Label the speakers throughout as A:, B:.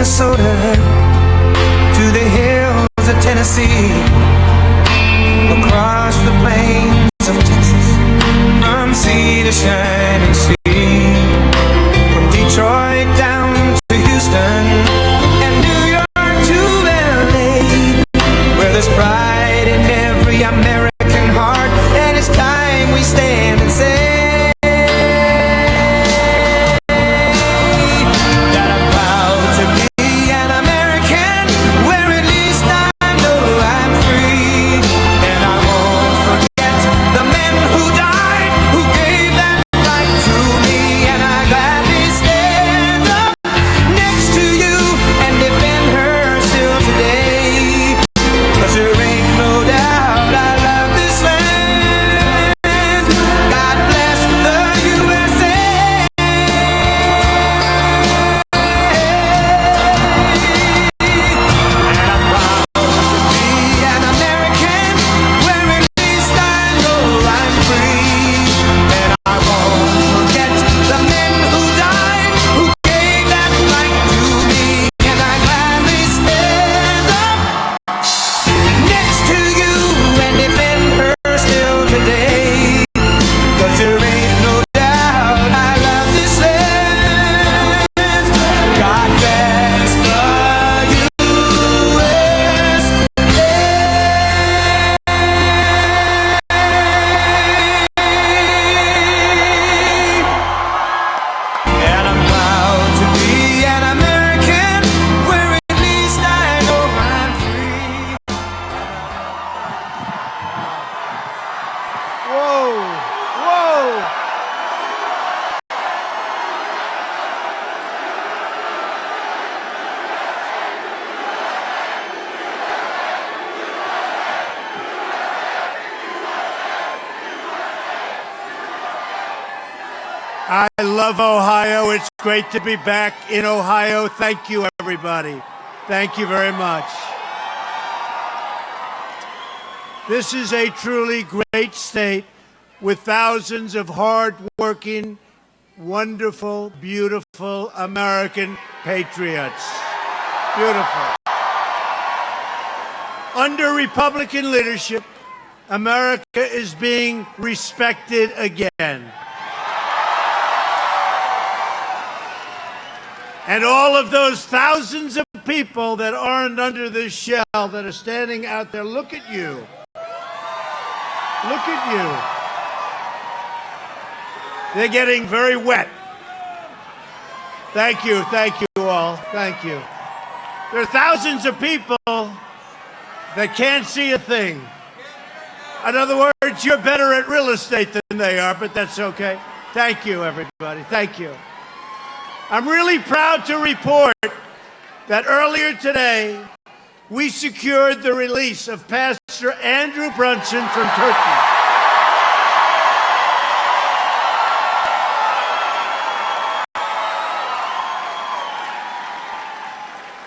A: Minnesota to the hills of Tennessee, across the plains of Texas, from sea to shining sea, from Detroit down to Houston and New York to LA, where there's pride in every American heart, and it's time we stand and say
B: I love Ohio. It's great to be back in Ohio. Thank you, everybody. Thank you very much. This is a truly great state with thousands of hard-working, wonderful, beautiful American patriots. Beautiful. Under Republican leadership, America is being respected again. And all of those thousands of people that aren't under this shell that are standing out there, look at you. Look at you. They're getting very wet. Thank you all. Thank you. There are thousands of people that can't see a thing. In other words, you're better at real estate than they are, but that's okay. Thank you, everybody. Thank you. I'm really proud to report that earlier today, we secured the release of Pastor Andrew Brunson from Turkey.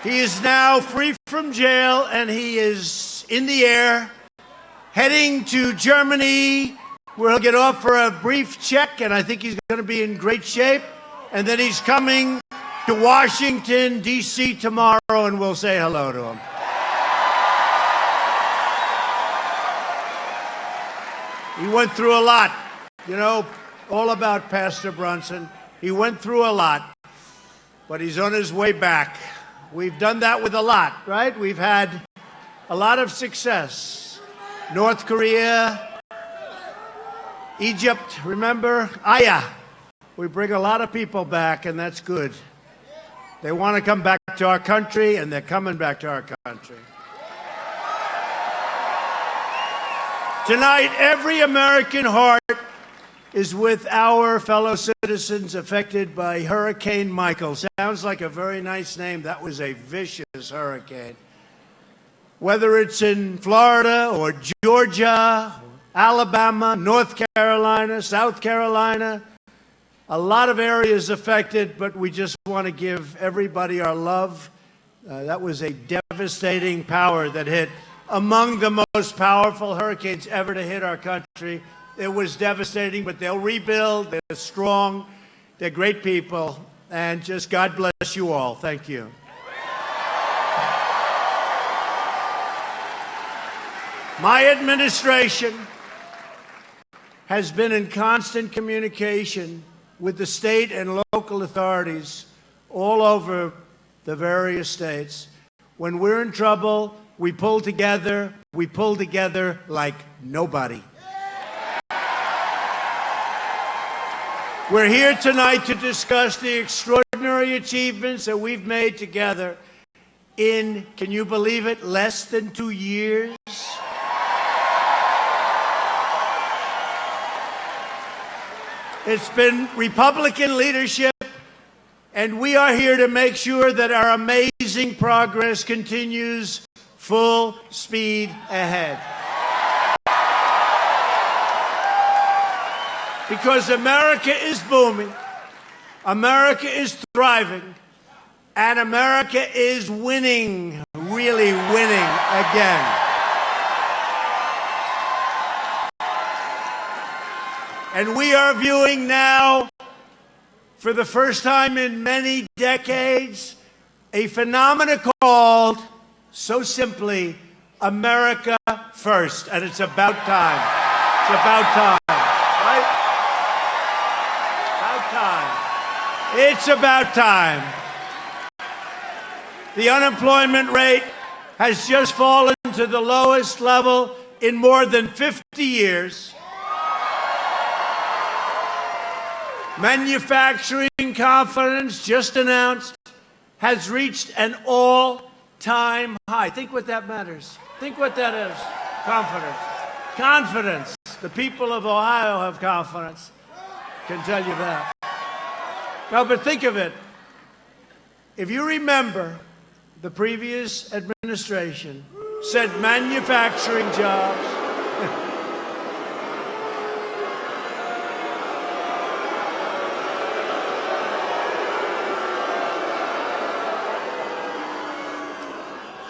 B: He is now free from jail, and he is in the air, heading to Germany, where he'll get off for a brief check, and I think he's going to be in great shape. And then he's coming to Washington, D.C. tomorrow, and we'll say hello to him. He went through a lot. You know, all about Pastor Brunson. He went through a lot, but he's on his way back. We've done that with a lot, right? We've had a lot of success. North Korea, Egypt, remember? Aya. We bring a lot of people back, and that's good. They want to come back to our country, and they're coming back to our country. Tonight, every American heart is with our fellow citizens affected by Hurricane Michael. Sounds like a very nice name. That was a vicious hurricane. Whether it's in Florida or Georgia, Alabama, North Carolina, South Carolina, a lot of areas affected, but we just want to give everybody our love. That was a devastating power that hit among the most powerful hurricanes ever to hit our country. It was devastating, but they'll rebuild. They're strong. They're great people. And just God bless you all. Thank you. My administration has been in constant communication with the state and local authorities all over the various states. When we're in trouble, we pull together like nobody. We're here tonight to discuss the extraordinary achievements that we've made together in, can you believe it, less than 2 years? It's been Republican leadership, and we are here to make sure that our amazing progress continues full speed ahead. Because America is booming, America is thriving, and America is winning, really winning again. And we are viewing now, for the first time in many decades, a phenomenon called, so simply, America First. And it's about time. It's about time, right? About time. It's about time. The unemployment rate has just fallen to the lowest level in more than 50 years. Manufacturing confidence, just announced, has reached an all-time high. Think what that matters. Think what that is. Confidence. Confidence. The people of Ohio have confidence. Can tell you that. No, but think of it. If you remember, the previous administration said manufacturing jobs.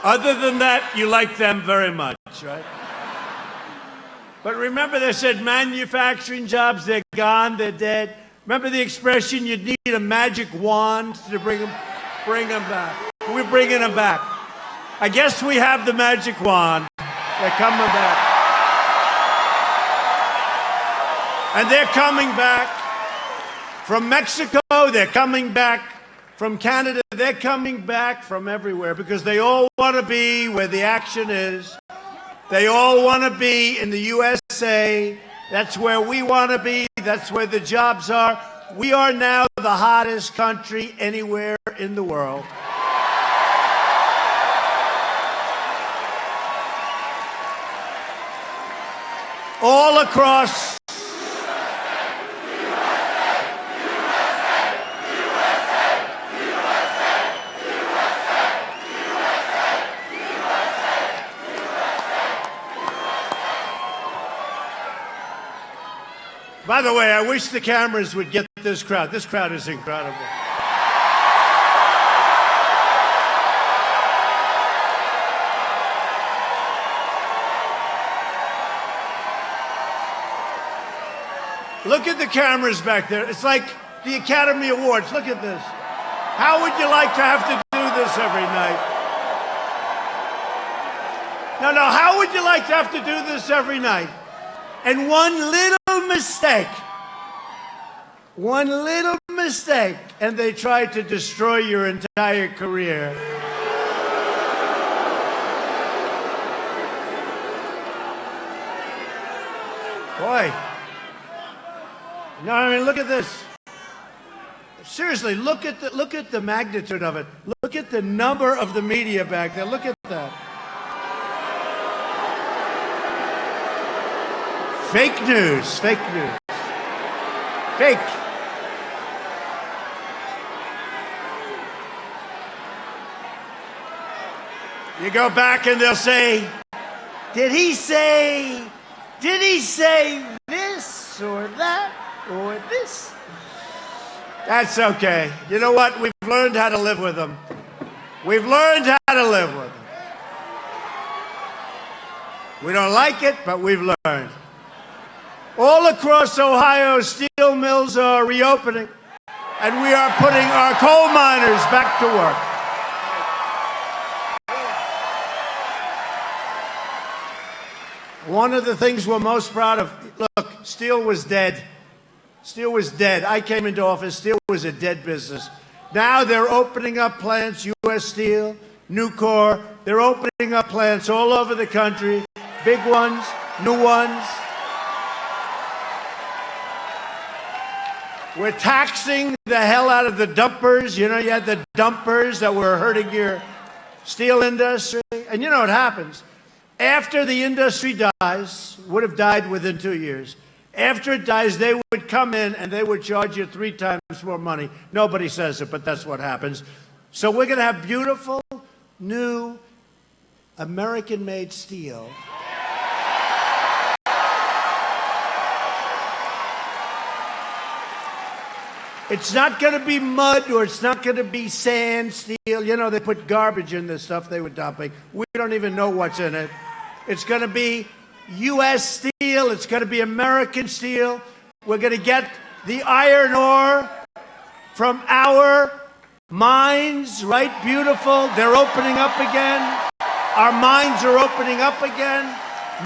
B: Other than that, you like them very much, right? But remember, they said manufacturing jobs, they're gone, they're dead. Remember the expression, you'd need a magic wand to bring them back. We're bringing them back. I guess we have the magic wand. They're coming back. And they're coming back from Mexico, they're coming back from Canada, they're coming back from everywhere because they all want to be where the action is. They all want to be in the USA. That's where we want to be. That's where the jobs are. We are now the hottest country anywhere in the world. All across. By the way, I wish the cameras would get this crowd. This crowd is incredible. Look at the cameras back there. It's like the Academy Awards. Look at this. How would you like to have to do this every night? No, how would you like to have to do this every night? And one little mistake, and they try to destroy your entire career. Boy. No, I mean, look at this. Seriously, look at the magnitude of it. Look at the number of the media back there. Look at that. Fake news. Fake. You go back and they'll say, did he say this or that or this? That's okay. You know what? We've learned how to live with them. We've learned how to live with them. We don't like it, but we've learned. All across Ohio, steel mills are reopening, and we are putting our coal miners back to work. One of the things we're most proud of, look, steel was dead. Steel was dead. I came into office, steel was a dead business. Now they're opening up plants, U.S. Steel, Nucor. They're opening up plants all over the country, big ones, new ones. We're taxing the hell out of the dumpers. You know, you had the dumpers that were hurting your steel industry. And you know what happens? After the industry dies, would have died within 2 years. After it dies, they would come in and they would charge you 3 times more money. Nobody says it, but that's what happens. So we're going to have beautiful, new, American-made steel. It's not going to be mud or it's not going to be sand steel. You know, they put garbage in this stuff they were dumping. We don't even know what's in it. It's going to be U.S. steel. It's going to be American steel. We're going to get the iron ore from our mines, right? Beautiful. They're opening up again. Our mines are opening up again.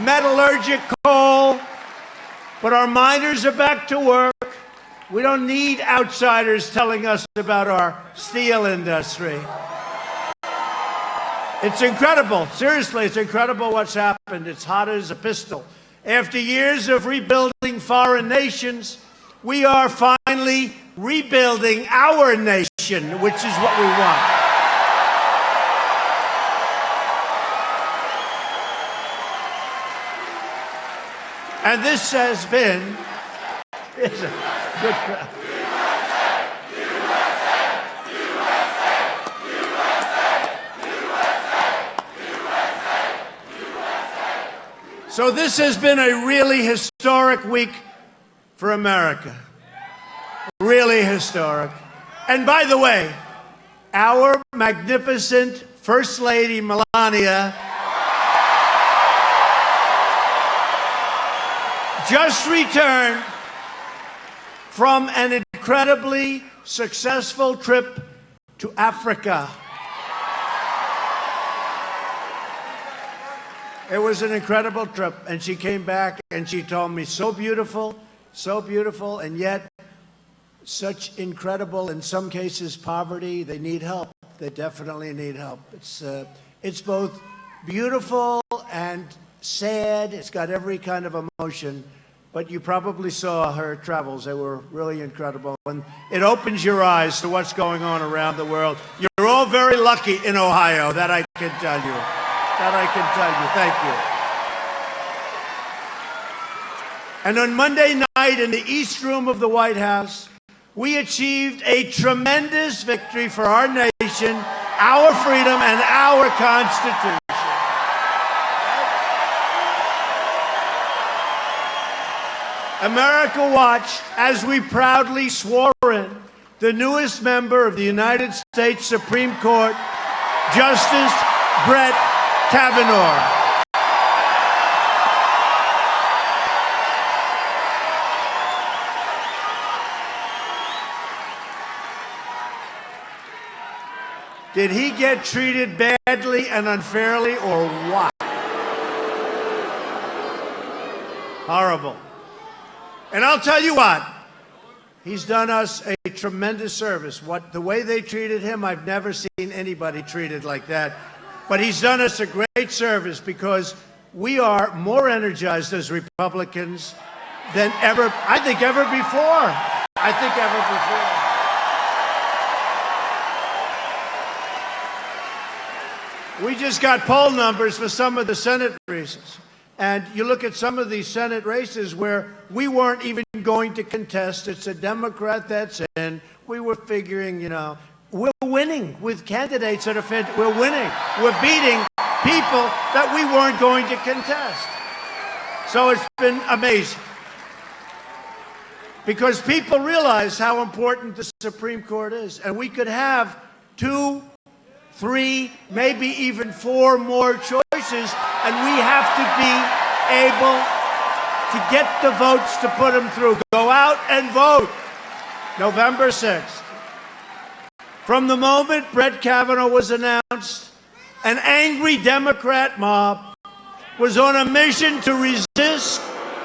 B: Metallurgic coal. But our miners are back to work. We don't need outsiders telling us about our steel industry. It's incredible. Seriously, it's incredible what's happened. It's hot as a pistol. After years of rebuilding foreign nations, we are finally rebuilding our nation, which is what we want. And this has been... It's a good crowd. So this has been a really historic week for America. Really historic. And by the way, our magnificent First Lady Melania just returned from an incredibly successful trip to Africa. It was an incredible trip, and she came back and she told me, so beautiful, and yet such incredible, in some cases, poverty. They need help. They definitely need help. It's both beautiful and sad. It's got every kind of emotion. But you probably saw her travels. They were really incredible. And it opens your eyes to what's going on around the world. You're all very lucky in Ohio, that I can tell you. That I can tell you. Thank you. And on Monday night in the East Room of the White House, we achieved a tremendous victory for our nation, our freedom, and our Constitution. America watched as we proudly swore in the newest member of the United States Supreme Court, Justice Brett Kavanaugh. Did he get treated badly and unfairly or what? Horrible. And I'll tell you what, he's done us a tremendous service. The way they treated him, I've never seen anybody treated like that. But he's done us a great service because we are more energized as Republicans than ever, I think ever before. We just got poll numbers for some of the Senate races. And you look at some of these Senate races where we weren't even going to contest. It's a Democrat that's in. We were figuring, you know, we're winning with candidates that are we're winning. We're beating people that we weren't going to contest. So it's been amazing. Because people realize how important the Supreme Court is. And we could have 2, 3, maybe even 4 more choices, and we have to be able to get the votes to put them through. Go out and vote November 6th. From the moment Brett Kavanaugh was announced, an angry Democrat mob was on a mission to resist,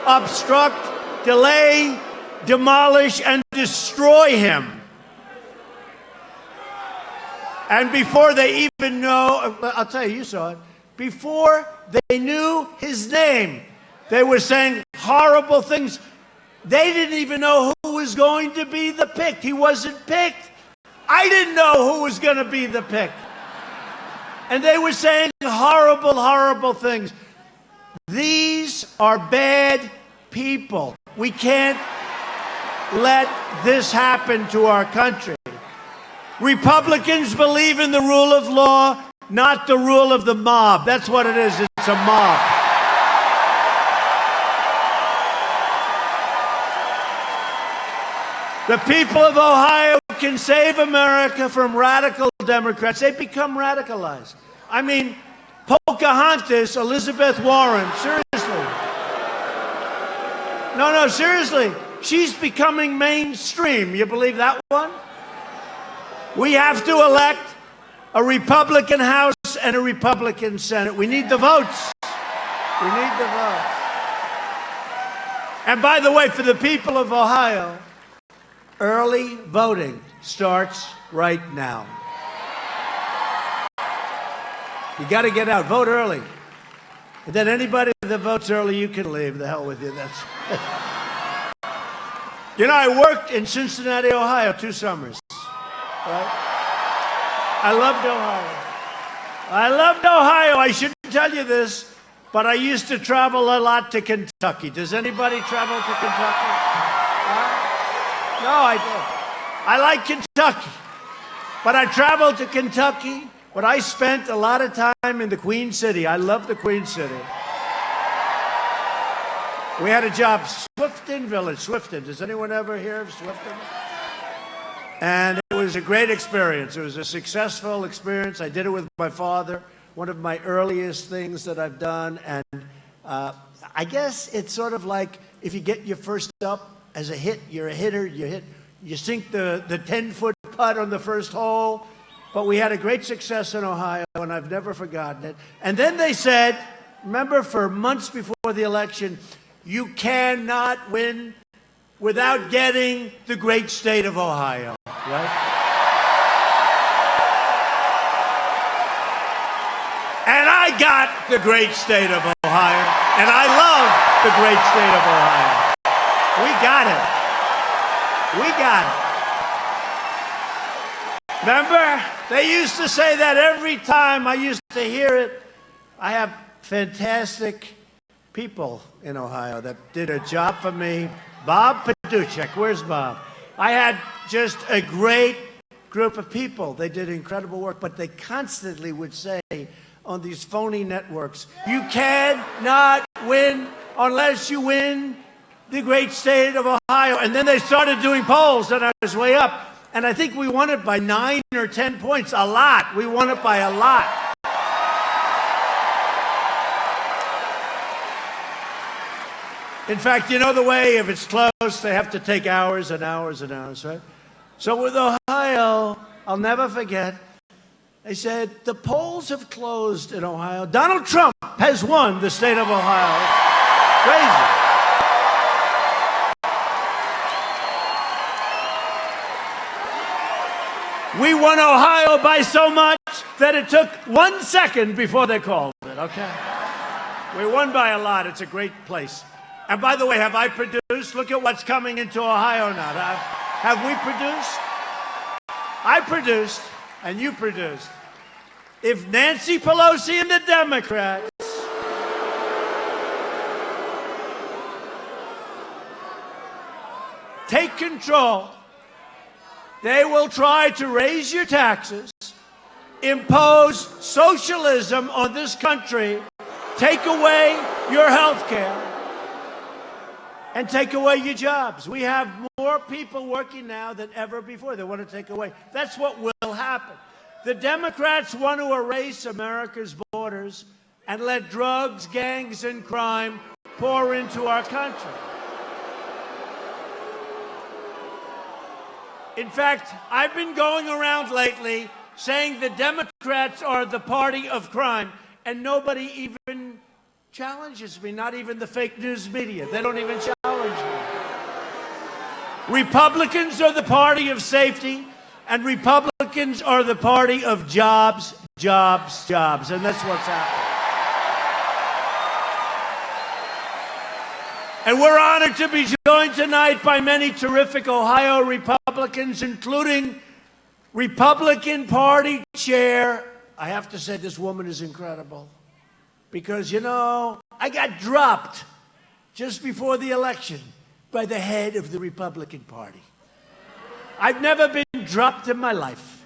B: obstruct, delay, demolish, and destroy him. And before they even know, I'll tell you, you saw it, before they knew his name, they were saying horrible things. They didn't even know who was going to be the pick. He wasn't picked. I didn't know who was going to be the pick. And they were saying horrible, horrible things. These are bad people. We can't let this happen to our country. Republicans believe in the rule of law, not the rule of the mob. That's what it is. It's a mob. The people of Ohio can save America from radical Democrats. They become radicalized. I mean, Pocahontas, Elizabeth Warren, seriously. No, seriously. She's becoming mainstream. You believe that one? We have to elect a Republican House and a Republican Senate. We need the votes. We need the votes. And by the way, for the people of Ohio, early voting starts right now. You got to get out. Vote early. And then anybody that votes early, you can leave. The hell with you. That's. You know, I worked in Cincinnati, Ohio, 2 summers. Right? I loved Ohio. I loved Ohio. I shouldn't tell you this, but I used to travel a lot to Kentucky. Does anybody travel to Kentucky? No, I don't. I like Kentucky. But I traveled to Kentucky, but I spent a lot of time in the Queen City. I love the Queen City. We had a job, Swifton Village, Swifton. Does anyone ever hear of Swifton? And it was a great experience. It was a successful experience. I did it with my father, one of my earliest things that I've done. And I guess it's sort of like if you get your first up as a hit, you're a hitter, you sink the 10-foot putt on the first hole. But we had a great success in Ohio, and I've never forgotten it. And then they said, remember, for months before the election, you cannot win without getting the great state of Ohio, right? And I got the great state of Ohio, and I love the great state of Ohio. We got it. We got it. Remember, they used to say that every time I used to hear it. I have fantastic people in Ohio that did a job for me. Bob Paduchek, where's Bob? I had just a great group of people. They did incredible work, but they constantly would say on these phony networks, you cannot win unless you win the great state of Ohio. And then they started doing polls, and I was way up. And I think we won it by 9 or 10 points, a lot. We won it by a lot. In fact, you know the way, if it's close, they have to take hours and hours and hours, right? So with Ohio, I'll never forget, they said, the polls have closed in Ohio. Donald Trump has won the state of Ohio. It's crazy. We won Ohio by so much that it took 1 second before they called it, okay? We won by a lot. It's a great place. And by the way, have I produced? Look at what's coming into Ohio now. Have we produced? I produced, and you produced. If Nancy Pelosi and the Democrats take control, they will try to raise your taxes, impose socialism on this country, take away your health care, and take away your jobs. We have more people working now than ever before. They want to take away. That's what will happen. The Democrats want to erase America's borders and let drugs, gangs, and crime pour into our country. In fact, I've been going around lately saying the Democrats are the party of crime, and nobody even challenges me, not even the fake news media. They don't even challenge me. Republicans are the party of safety, and Republicans are the party of jobs, jobs, jobs, and that's what's happening. And we're honored to be joined tonight by many terrific Ohio Republicans, including Republican Party Chair. I have to say, this woman is incredible. Because, you know, I got dropped just before the election by the head of the Republican Party. I've never been dropped in my life.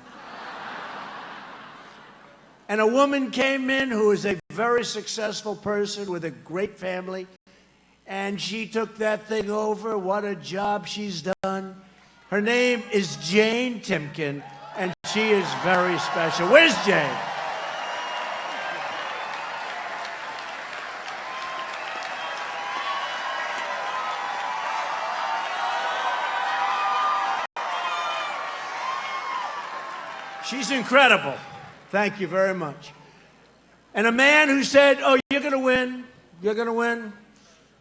B: And a woman came in who is a very successful person with a great family. And she took that thing over. What a job she's done. Her name is Jane Timken, and she is very special. Where's Jane? She's incredible. Thank you very much. And a man who said, oh, you're going to win. You're going to win.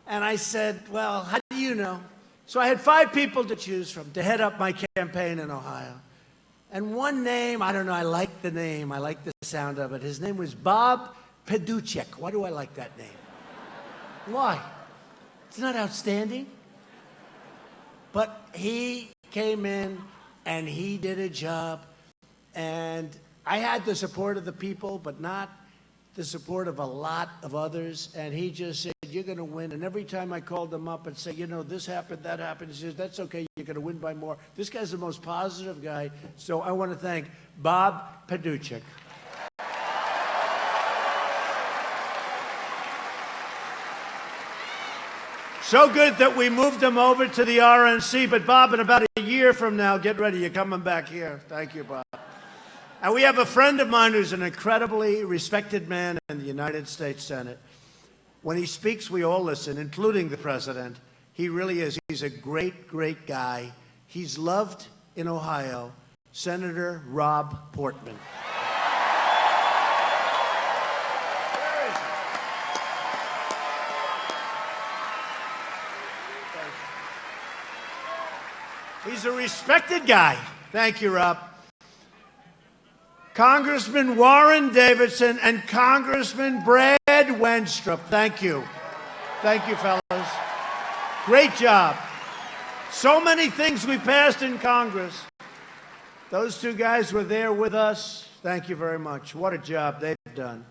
B: And I said, well, how do you know? So I had 5 people to choose from to head up my campaign in Ohio. And one name, I don't know, I like the name. I like the sound of it. His name was Bob Paduchek. Why do I like that name? Why? It's not outstanding. But he came in and he did a job. And I had the support of the people, but not the support of a lot of others. And he just said, you're going to win. And every time I called him up and say, you know, this happened, that happened, he says, that's okay, you're going to win by more. This guy's the most positive guy. So I want to thank Bob Paduchek. So good that we moved him over to the RNC. But Bob, in about a year from now, get ready, you're coming back here. Thank you, Bob. And we have a friend of mine who's an incredibly respected man in the United States Senate. When he speaks, we all listen, including the president. He really is. He's a great, great guy. He's loved in Ohio, Senator Rob Portman. He's a respected guy. Thank you, Rob. Congressman Warren Davidson and Congressman Brad Wenstrup. Thank you. Thank you, fellas. Great job. So many things we passed in Congress. Those 2 guys were there with us. Thank you very much. What a job they've done.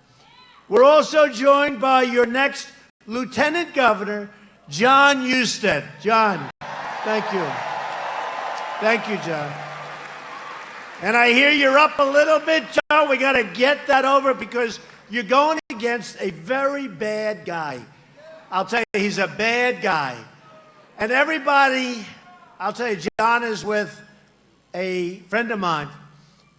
B: We're also joined by your next Lieutenant Governor, John Husted. John, thank you. Thank you, John. And I hear you're up a little bit, John. We got to get that over because you're going against a very bad guy. I'll tell you, he's a bad guy. And everybody, I'll tell you, John is with a friend of mine,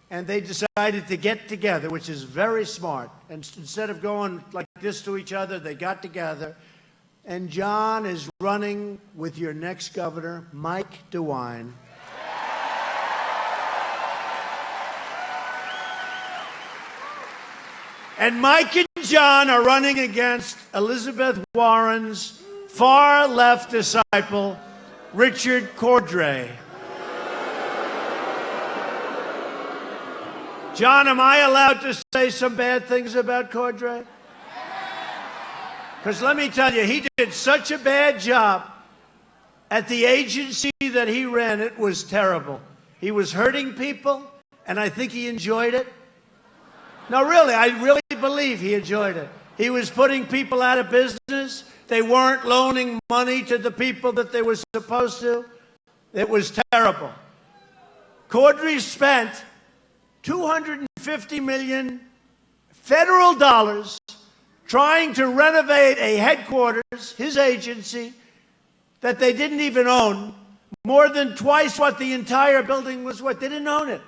B: and they decided to get together, which is very smart. And instead of going like this to each other, they got together. And John is running with your next governor, Mike DeWine. And Mike and John are running against Elizabeth Warren's far-left disciple, Richard Cordray. John, am I allowed to say some bad things about Cordray? Because let me tell you, he did such a bad job at the agency that he ran. It was terrible. He was hurting people, and I think he enjoyed it. No, really, I really believe he enjoyed it. He was putting people out of business. They weren't loaning money to the people that they were supposed to. It was terrible. Cordray spent $250 million federal dollars trying to renovate a headquarters, his agency, that they didn't even own, more than twice what the entire building was worth. They didn't own it.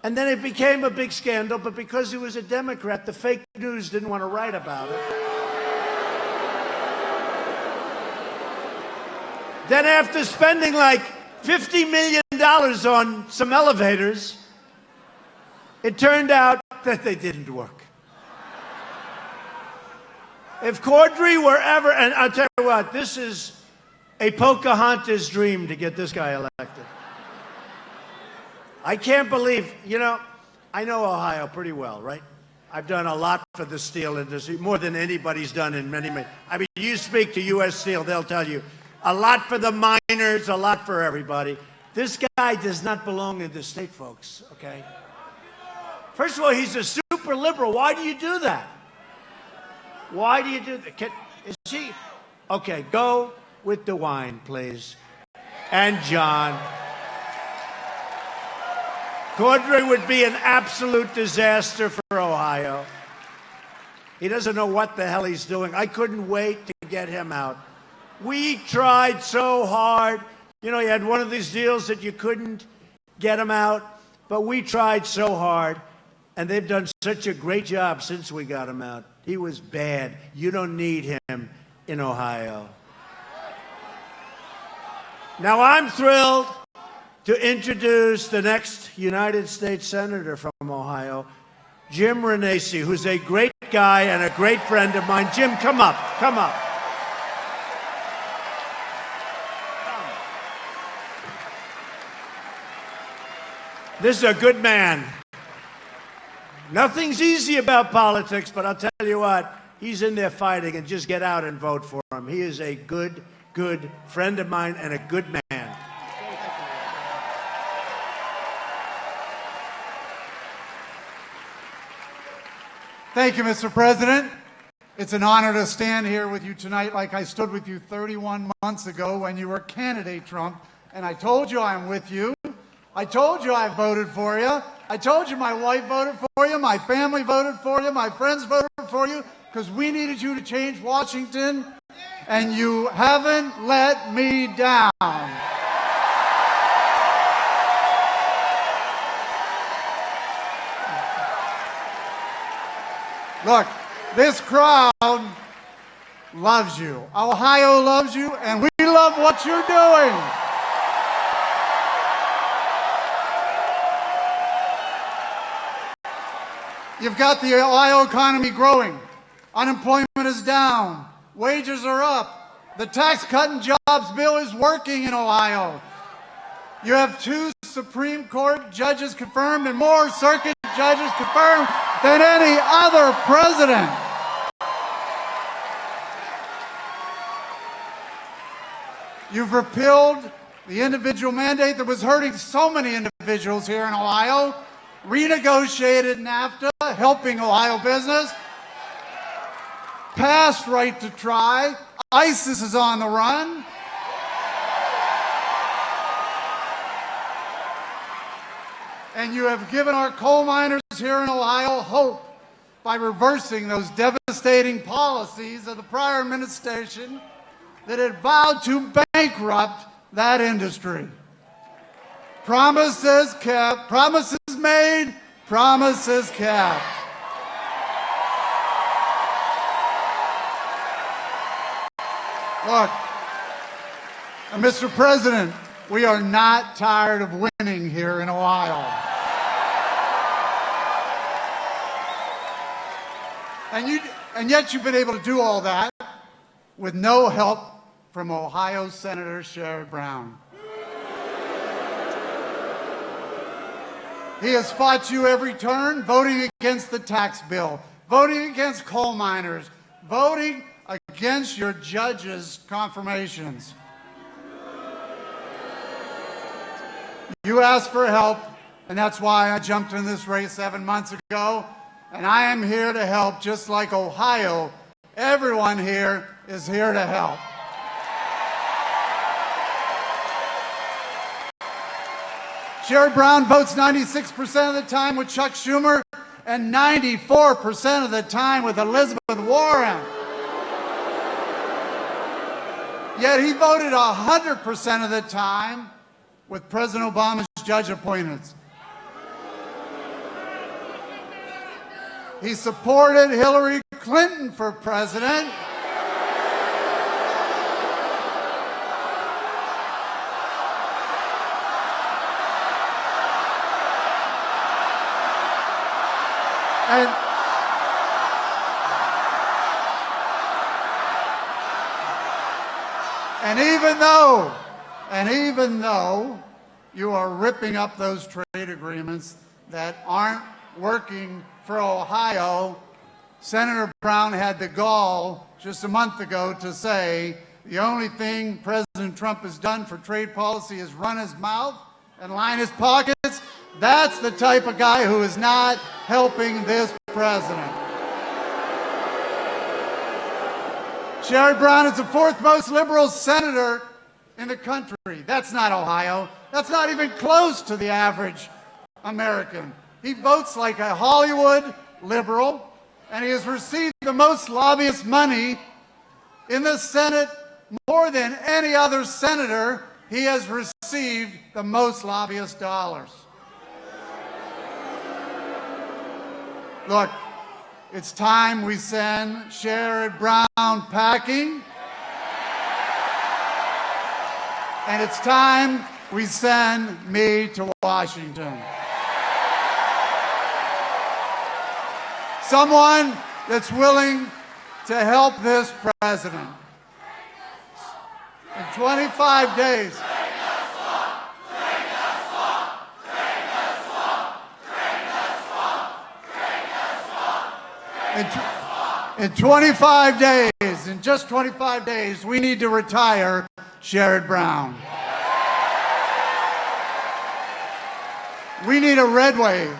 B: And then it became a big scandal, but because he was a Democrat, the fake news didn't want to write about it. Then after spending like $50 million on some elevators, it turned out that they didn't work. If Cordry were ever, and I'll tell you what, this is a Pocahontas dream to get this guy elected. I can't believe, I know Ohio pretty well, right? I've done a lot for the steel industry, more than anybody's done in many. I mean, you speak to U.S. Steel, they'll tell you a lot for the miners, a lot for everybody. This guy does not belong in the state, folks, okay? First of all, he's a super liberal. Why do you do that? Why do you do that? Is he? Okay, go with DeWine, please. And John. Cordray would be an absolute disaster for Ohio. He doesn't know what the hell he's doing. I couldn't wait to get him out. We tried so hard. You had one of these deals that you couldn't get him out, but we tried so hard, and they've done such a great job since we got him out. He was bad. You don't need him in Ohio. Now, I'm thrilled to introduce the next United States Senator from Ohio, Jim Renacci, who's a great guy and a great friend of mine. Jim, come up, come up. This is a good man. Nothing's easy about politics, but I'll tell you what, he's in there fighting, and just get out and vote for him. He is a good friend of mine and a good man.
C: Thank you, Mr. President. It's an honor to stand here with you tonight like I stood with you 31 months ago when you were candidate Trump, and I told you I'm with you. I told you I voted for you. I told you my wife voted for you, my family voted for you, my friends voted for you, because we needed you to change Washington, and you haven't let me down. Look, this crowd loves you. Ohio loves you, and we love what you're doing. You've got the Ohio economy growing. Unemployment is down. Wages are up. The tax cut and jobs bill is working in Ohio. You have 2 Supreme Court judges confirmed and more circuit judges confirmed than any other president. You've repealed the individual mandate that was hurting so many individuals here in Ohio, renegotiated NAFTA, helping Ohio business, passed right to try. ISIS is on the run. And you have given our coal miners here in Ohio hope by reversing those devastating policies of the prior administration that had vowed to bankrupt that industry. Promises kept, promises made, promises kept. Look, Mr. President, we are not tired of winning here in Ohio. And yet you've been able to do all that with no help from Ohio Senator Sherrod Brown. He has fought you every turn, voting against the tax bill, voting against coal miners, voting against your judges' confirmations. You asked for help, and that's why I jumped in this race 7 months ago, and I am here to help just like Ohio. Everyone here is here to help. Sherrod Brown votes 96% of the time with Chuck Schumer and 94% of the time with Elizabeth Warren. Yet he voted 100% of the time with President Obama's judge appointments. He supported Hillary Clinton for president. And even though you are ripping up those trade agreements that aren't working for Ohio, Senator Brown had the gall just a month ago to say the only thing President Trump has done for trade policy is run his mouth and line his pockets. That's the type of guy who is not helping this president. Sherrod Brown is the fourth most liberal senator in the country. That's not Ohio. That's not even close to the average American. He votes like a Hollywood liberal, and he has received the most lobbyist money in the Senate. More than any other senator, he has received the most lobbyist dollars. Look, it's time we send Sherrod Brown packing. And it's time we send me to Washington. Someone that's willing to help this president. In 25 days. In 25 days, in just 25 days, we need to retire Sherrod Brown. We need a red wave.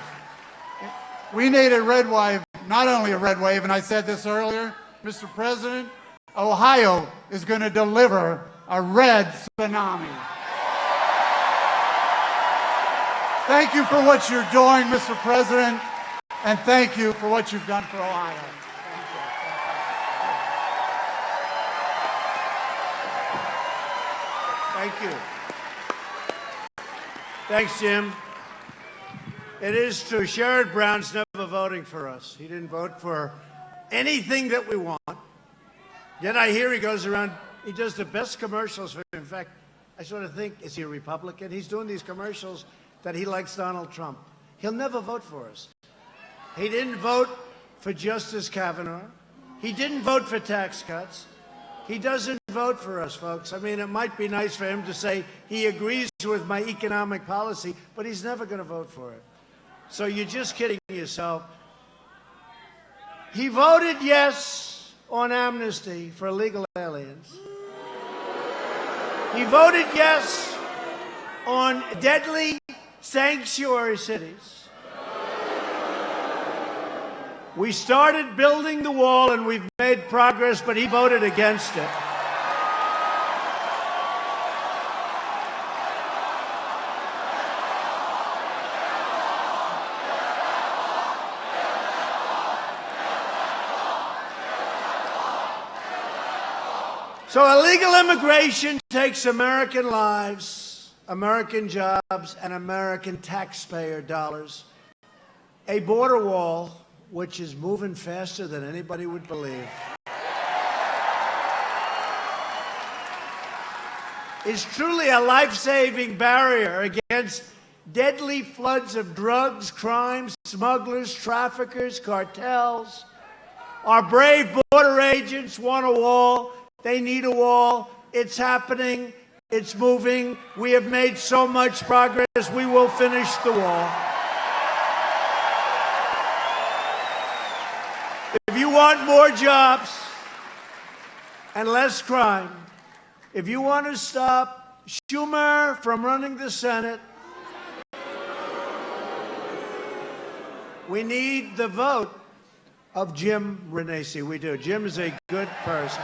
C: We need a red wave, not only a red wave, and I said this earlier, Mr. President, Ohio is going to deliver a red tsunami. Thank you for what you're doing, Mr. President, and thank you for what you've done for Ohio.
B: Thank you. Thanks, Jim. It is true. Sherrod Brown's never voting for us. He didn't vote for anything that we want. Yet I hear he goes around, he does the best commercials. In fact, I sort of think, is he a Republican? He's doing these commercials that he likes Donald Trump. He'll never vote for us. He didn't vote for Justice Kavanaugh. He didn't vote for tax cuts. He doesn't vote for us, folks. I mean, it might be nice for him to say he agrees with my economic policy, but he's never going to vote for it. So you're just kidding yourself. He voted yes on amnesty for illegal aliens. He voted yes on deadly sanctuary cities. We started building the wall and we've made progress, but he voted against it. So illegal immigration takes American lives, American jobs, and American taxpayer dollars. A border wall which is moving faster than anybody would believe, is truly a life-saving barrier against deadly floods of drugs, crimes, smugglers, traffickers, cartels. Our brave border agents want a wall. They need a wall. It's happening. It's moving. We have made so much progress. We will finish the wall. If you want more jobs and less crime, if you want to stop Schumer from running the Senate, we need the vote of Jim Renacci. We do. Jim is a good person.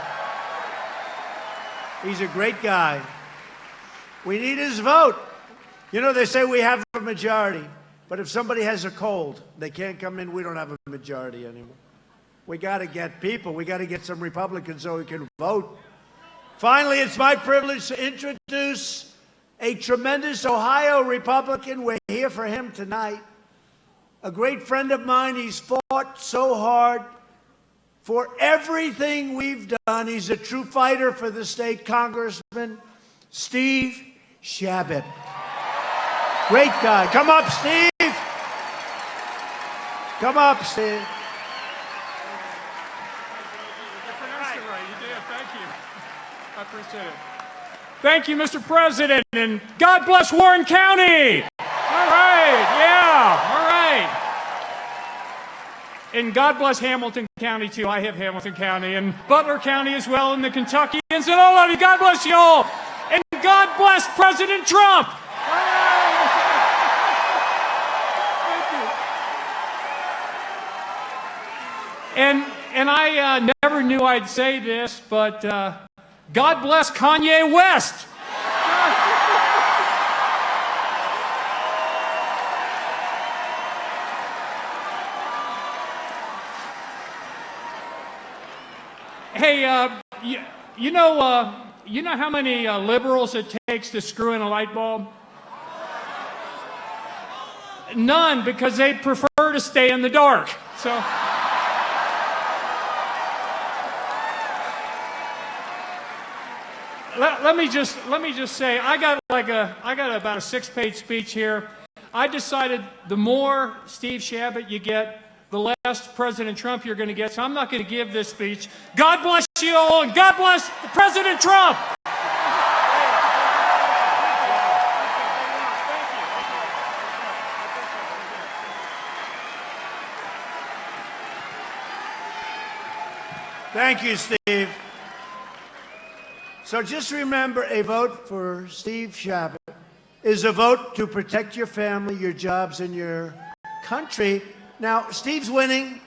B: He's a great guy. We need his vote. You know, they say we have a majority, but if somebody has a cold, they can't come in, we don't have a majority anymore. We got to get people. We got to get some Republicans so we can vote. Finally, it's my privilege to introduce a tremendous Ohio Republican. We're here for him tonight. A great friend of mine. He's fought so hard for everything we've done. He's a true fighter for the state. Congressman Steve Chabot. Great guy. Come up, Steve. Come up, Steve.
D: You pronounced it right. You did. Thank you. I appreciate it. Thank you, Mr. President, and God bless Warren County. All right, yeah, all right. And God bless Hamilton County, too. I have Hamilton County, and Butler County as well, and the Kentuckians, and all of you. God bless you all. And God bless President Trump. And I never knew I'd say this, but God bless Kanye West. Hey, you know how many liberals it takes to screw in a light bulb? None, because they prefer to stay in the dark. So. Let me just say, I got about a 6-page speech here. I decided the more Steve Shabbat you get, the less President Trump you're going to get. So I'm not going to give this speech. God bless you all, and God bless President Trump.
B: Thank you, Steve. So just remember, a vote for Steve Shabbat is a vote to protect your family, your jobs, and your country. Now, Steve's winning.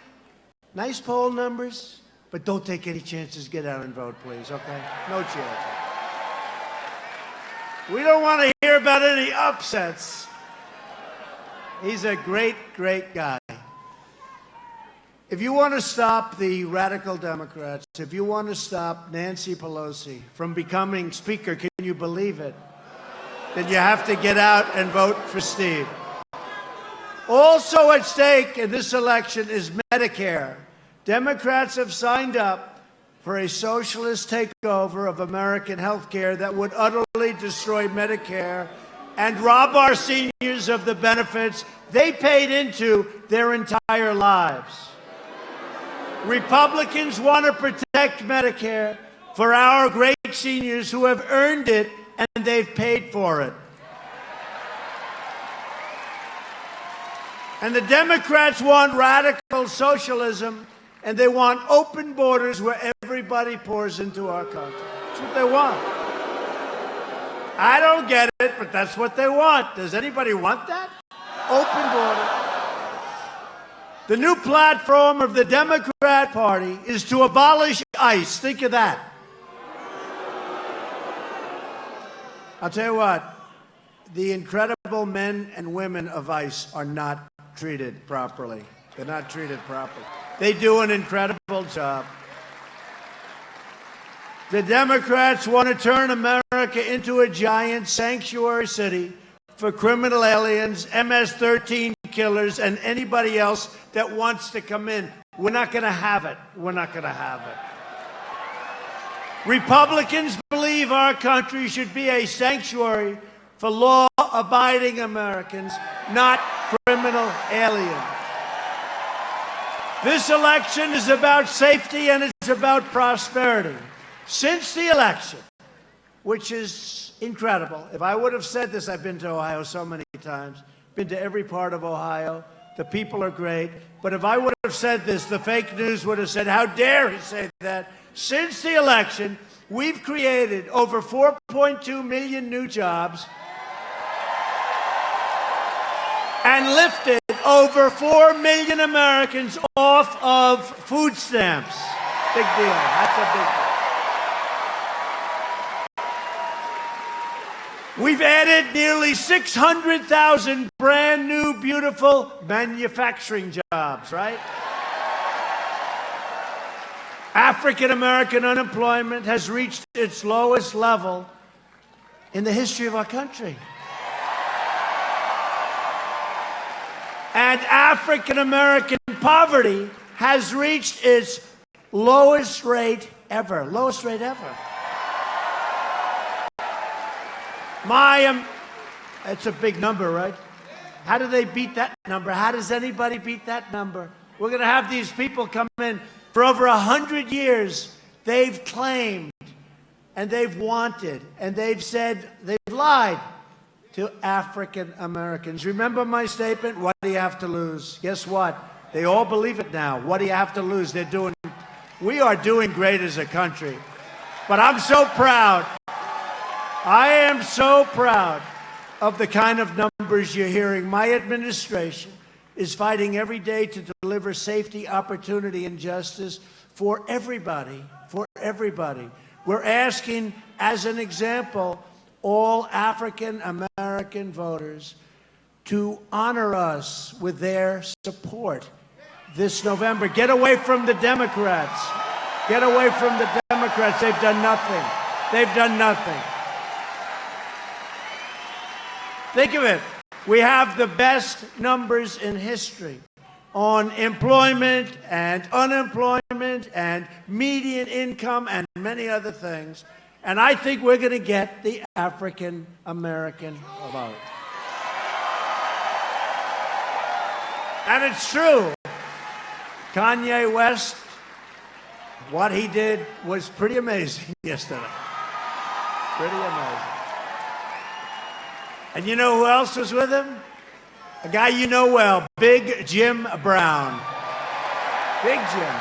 B: Nice poll numbers, but don't take any chances. Get out and vote, please, okay? No chance. We don't want to hear about any upsets. He's a great, great guy. If you want to stop the radical Democrats, if you want to stop Nancy Pelosi from becoming Speaker, can you believe it? Then you have to get out and vote for Steve. Also at stake in this election is Medicare. Democrats have signed up for a socialist takeover of American health care that would utterly destroy Medicare and rob our seniors of the benefits they paid into their entire lives. Republicans want to protect Medicare for our great seniors who have earned it and they've paid for it. And the Democrats want radical socialism, and they want open borders where everybody pours into our country. That's what they want. I don't get it, but that's what they want. Does anybody want that? Open borders. The new platform of the Democrat Party is to abolish ICE. Think of that. I'll tell you what, the incredible men and women of ICE are not treated properly. They're not treated properly. They do an incredible job. The Democrats want to turn America into a giant sanctuary city for criminal aliens, MS-13 killers, and anybody else that wants to come in. We're not going to have it. We're not going to have it. Republicans believe our country should be a sanctuary for law-abiding Americans, not criminal aliens. This election is about safety and it's about prosperity. Since the election, which is incredible. If I would have said this, I've been to Ohio so many times, been to every part of Ohio. The people are great. But if I would have said this, the fake news would have said, how dare he say that? Since the election, we've created over 4.2 million new jobs and lifted over 4 million Americans off of food stamps. Big deal. That's a big deal. We've added nearly 600,000 brand new, beautiful manufacturing jobs, right? African American unemployment has reached its lowest level in the history of our country. And African American poverty has reached its lowest rate ever. Lowest rate ever. It's a big number, right? How do they beat that number? How does anybody beat that number? We're going to have these people come in. For over 100 years, they've claimed and they've wanted, and they've said, they've lied to African Americans. Remember my statement? What do you have to lose? Guess what? They all believe it now. What do you have to lose? We are doing great as a country. But I'm so proud. I am so proud of the kind of numbers you're hearing. My administration is fighting every day to deliver safety, opportunity, and justice for everybody, for everybody. We're asking, as an example, all African American voters to honor us with their support this November. Get away from the Democrats. Get away from the Democrats. They've done nothing. They've done nothing. Think of it. We have the best numbers in history on employment and unemployment and median income and many other things. And I think we're going to get the African American vote. And it's true. Kanye West, what he did was pretty amazing yesterday. Pretty amazing. And you know who else was with him? A guy you know well, Big Jim Brown. Big Jim.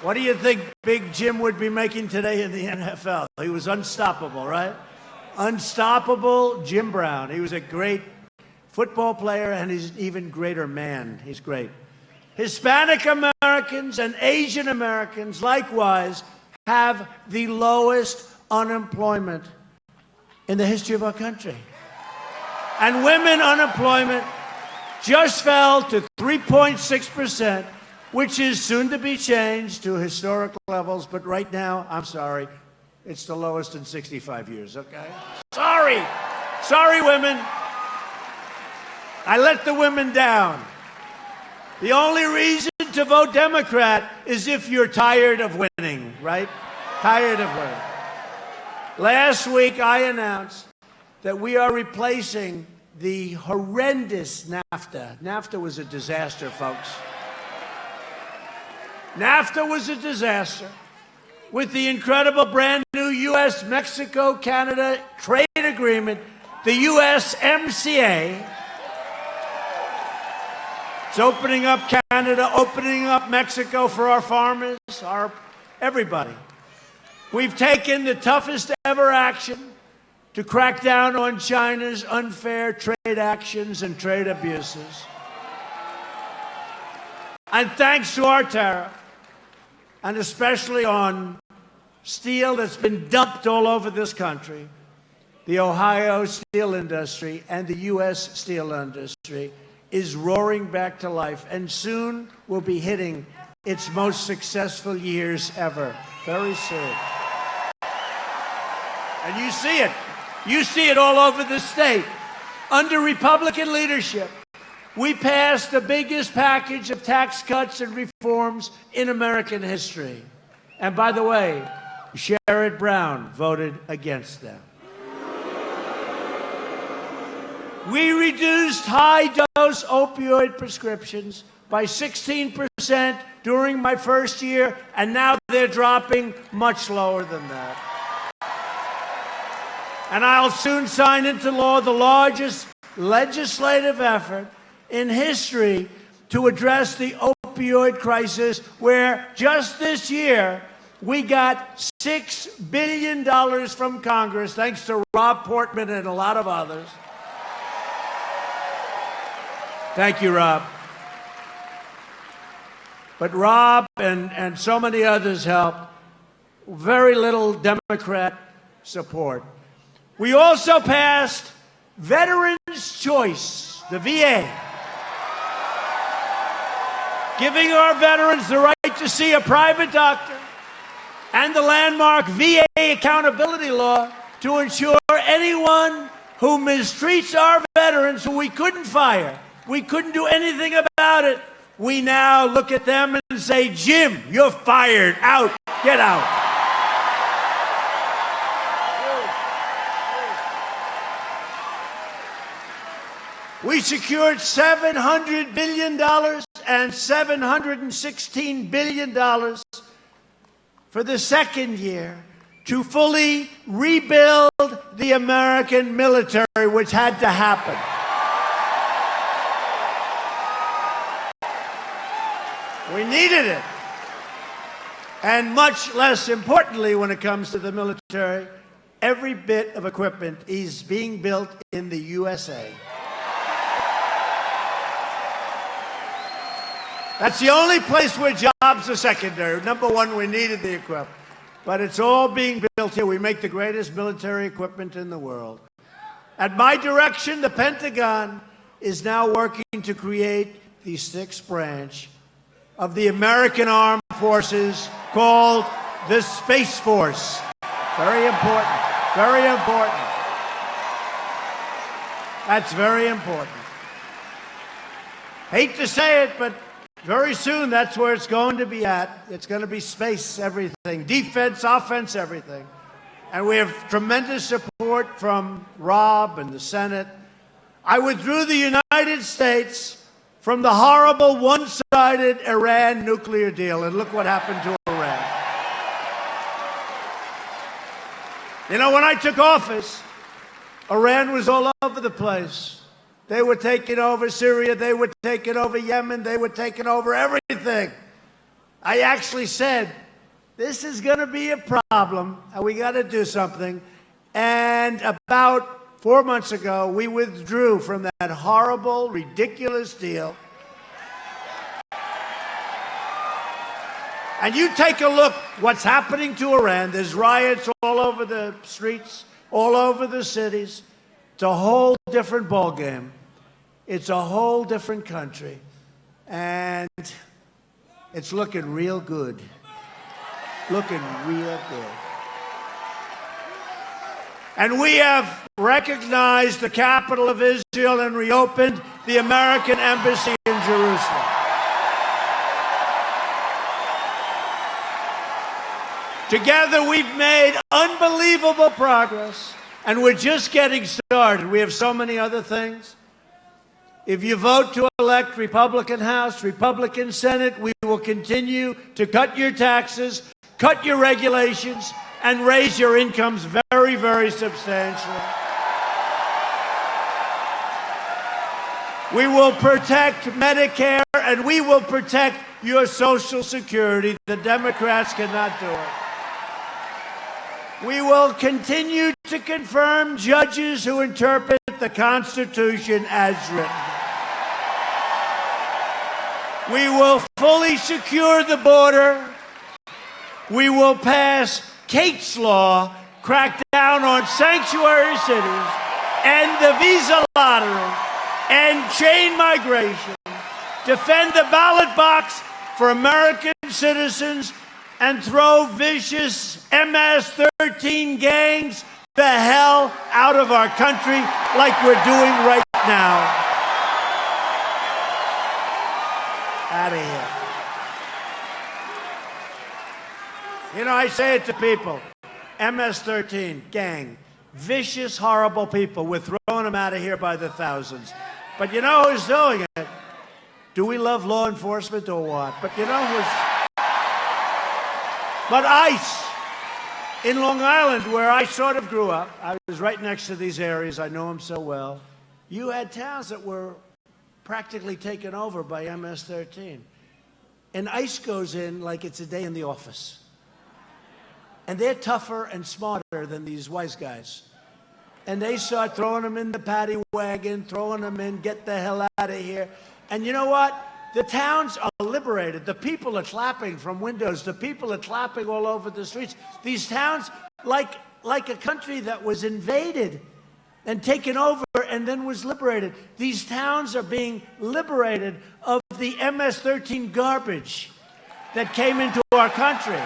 B: What do you think Big Jim would be making today in the NFL? He was unstoppable, right? Unstoppable Jim Brown. He was a great football player, and he's an even greater man. He's great. Hispanic Americans and Asian Americans, likewise, have the lowest unemployment in the history of our country. And women unemployment just fell to 3.6%, which is soon to be changed to historic levels. But right now, I'm sorry, it's the lowest in 65 years, okay? Sorry. Sorry, women. I let the women down. The only reason to vote Democrat is if you're tired of winning, right? Tired of winning. Last week, I announced that we are replacing the horrendous NAFTA. NAFTA was a disaster, folks. NAFTA was a disaster with the incredible brand new U.S.-Mexico-Canada trade agreement, the USMCA. It's opening up Canada, opening up Mexico for our farmers, everybody. We've taken the toughest ever action to crack down on China's unfair trade actions and trade abuses. And thanks to our tariff, and especially on steel that's been dumped all over this country, the Ohio steel industry and the U.S. steel industry is roaring back to life, and soon will be hitting its most successful years ever, very soon. And you see it. You see it all over the state. Under Republican leadership, we passed the biggest package of tax cuts and reforms in American history. And by the way, Sherrod Brown voted against them. We reduced high-dose opioid prescriptions by 16% during my first year, and now they're dropping much lower than that. And I'll soon sign into law the largest legislative effort in history to address the opioid crisis, where just this year we got $6 billion from Congress, thanks to Rob Portman and a lot of others. Thank you, Rob. But Rob and so many others helped. Very little Democrat support. We also passed Veterans' Choice, the VA, giving our veterans the right to see a private doctor, and the landmark VA accountability law to ensure anyone who mistreats our veterans, who we couldn't fire, we couldn't do anything about it, we now look at them and say, Jim, you're fired, out, get out. We secured $700 billion and $716 billion for the second year to fully rebuild the American military, which had to happen. We needed it. And much less importantly, when it comes to the military, every bit of equipment is being built in the USA. That's the only place where jobs are secondary. Number one, we needed the equipment. But it's all being built here. We make the greatest military equipment in the world. At my direction, the Pentagon is now working to create the sixth branch of the American Armed Forces called the Space Force. Very important. Very important. That's very important. Hate to say it, but very soon that's where it's going to be at. It's going to be space, everything. Defense, offense, everything. And we have tremendous support from Rob and the Senate. I withdrew the United States from the horrible one-sided Iran nuclear deal, and look what happened to Iran. You know, when I took office, Iran was all over the place. They were taking over Syria, they were taking over Yemen, they were taking over everything. I actually said, this is going to be a problem, and we got to do something. And about 4 months ago, we withdrew from that horrible, ridiculous deal. And you take a look what's happening to Iran. There's riots all over the streets, all over the cities. It's a whole different ballgame. It's a whole different country. And it's looking real good. Looking real good. And we have recognized the capital of Israel and reopened the American embassy in Jerusalem. Together, we've made unbelievable progress, and we're just getting started. We have so many other things. If you vote to elect Republican House, Republican Senate, we will continue to cut your taxes, cut your regulations, and raise your incomes very, very substantially. We will protect Medicare, and we will protect your Social Security. The Democrats cannot do it. We will continue to confirm judges who interpret the Constitution as written. We will fully secure the border. We will pass Kate's Law, crack down on sanctuary cities, end the visa lottery, end chain migration, defend the ballot box for American citizens, and throw vicious MS-13 gangs the hell out of our country like we're doing right now. Out of here. You know, I say it to people. MS-13, gang, vicious, horrible people. We're throwing them out of here by the thousands. But you know who's doing it? Do we love law enforcement or what? But you know who's... But ICE in Long Island, where I sort of grew up, I was right next to these areas, I know them so well. You had towns that were practically taken over by MS-13. And ICE goes in like it's a day in the office. And they're tougher and smarter than these wise guys. And they start throwing them in the paddy wagon, throwing them in, get the hell out of here. And you know what? The towns are liberated. The people are clapping from windows. The people are clapping all over the streets. These towns, like a country that was invaded and taken over and then was liberated. These towns are being liberated of the MS-13 garbage that came into our country.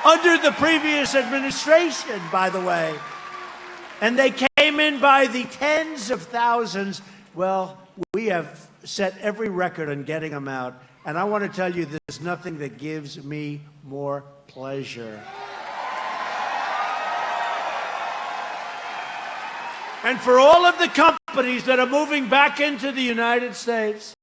B: Under the previous administration, by the way. And they came in by the tens of thousands. Well, we have set every record on getting them out. And I want to tell you, there's nothing that gives me more pleasure. And for all of the companies that are moving back into the United States,